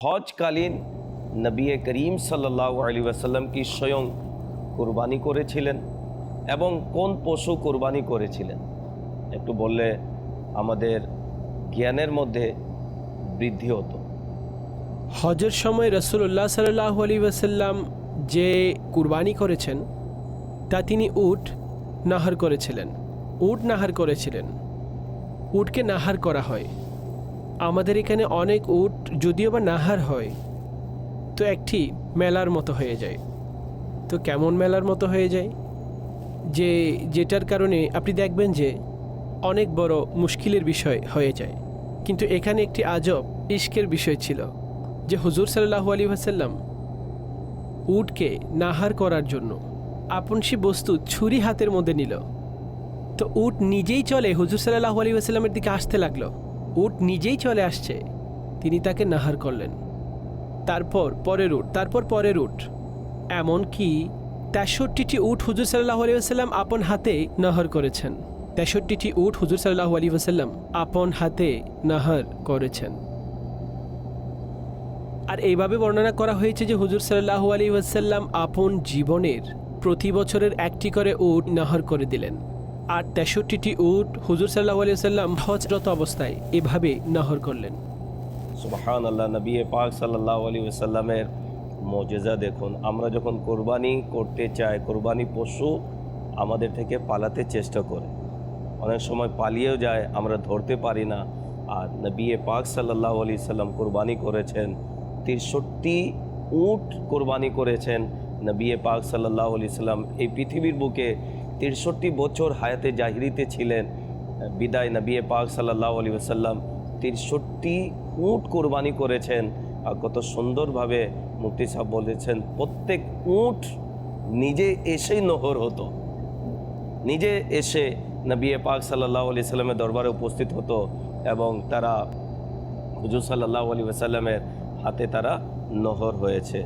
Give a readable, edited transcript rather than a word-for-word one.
হজকালীন নবী করিম সাল্লাল্লাহু আলাইহি ওয়াসাল্লাম কি স্বয়ং কুরবানি করেছিলেন এবং কোন পশু কুরবানি করেছিলেন একটু বললে আমাদের জ্ঞানের মধ্যে বৃদ্ধি হতো। হজের সময় রাসূলুল্লাহ সাল্লাল্লাহু আলাইহি ওয়াসাল্লাম যে কুরবানি করেছেন তা তিনি উট নাহার করেছিলেন। উটকে নাহার করা হয়। আমাদের এখানে অনেক উট যদিও বা নাহার হয় তো একটি মেলার মতো হয়ে যায়। তো কেমন মেলার মতো হয়ে যায় যেটার কারণে আপনি দেখবেন যে অনেক বড় মুশকিলের বিষয় হয়ে যায়। কিন্তু এখানে একটি আজব ইশকের বিষয় ছিল যে হুজুর সাল্লাল্লাহু আলাইহি ওয়াসাল্লাম উটকে নাহার করার জন্য আপন সে বস্তু ছুরি হাতের মধ্যে নিল। তো উট নিজেই চলে হুজুর সাল্লাল্লাহু আলাইহি ওয়াসাল্লামের দিকে আসতে লাগলো। উট নিজেই চলে আসছে, তিনি তাকে নাহার করলেন। তারপর পরের উট, এমনকি ৬৩টি উট হুজুর সাল্লাল্লাহু আলাইহি ওয়াসাল্লাম আপন হাতে নাহার করেছেন। ৬৩টি উট হুজুর সাল্লাল্লাহু আলাইহি ওয়াসাল্লাম আপন হাতে নাহার করেছেন। আর এইভাবে বর্ণনা করা হয়েছে যে হুজুর সাল্লাল্লাহু আলাইহি ওয়াসাল্লাম আপন জীবনের প্রতি বছরের একটি করে উট নাহার করে দিলেন। আর ৬৩টি উট হুজুর সাল্লাল্লাহু আলাইহি ওয়াসাল্লাম হজরত অবস্থায় এভাবে নাহার করলেন। সুবহানাল্লাহ, নবী পাক সাল্লাল্লাহু আলাইহি ওয়াসাল্লামের মুজিজা দেখুন। আমরা যখন কোরবানি করতে চাই, কোরবানি পশু আমাদের থেকে পালাতে চেষ্টা করে, অনেক সময় পালিয়েও যায়, আমরা ধরতে পারি না। আর নবী পাক সাল্লাল্লাহু আলাইহি সাল্লাম কোরবানি করেছেন ৬৩ উট কোরবানি করেছেন। নবী পাক সাল্লাল্লাহু আলাইহি সাল্লাম এই পৃথিবীর বুকে ৬৩ বছর হায়াতে জাহিরিতে ছিলেন। বিদায় নবী পাক সাল্লাল্লাহু আলাইহি ওয়াসাল্লাম ৬৩ উট কোরবানি করেছেন। আর কত সুন্দরভাবে মুফতি সাহেব বলেছেন, প্রত্যেক উট নিজে এসেই নহর হতো, নিজে এসে নবী পাক সাল্লাল্লাহু আলাইহি সাল্লামের দরবারে উপস্থিত হতো এবং তারা হুজুর সাল্লাল্লাহু আলাইহি ওয়াসাল্লামের হাতে তারা নহর হয়েছে।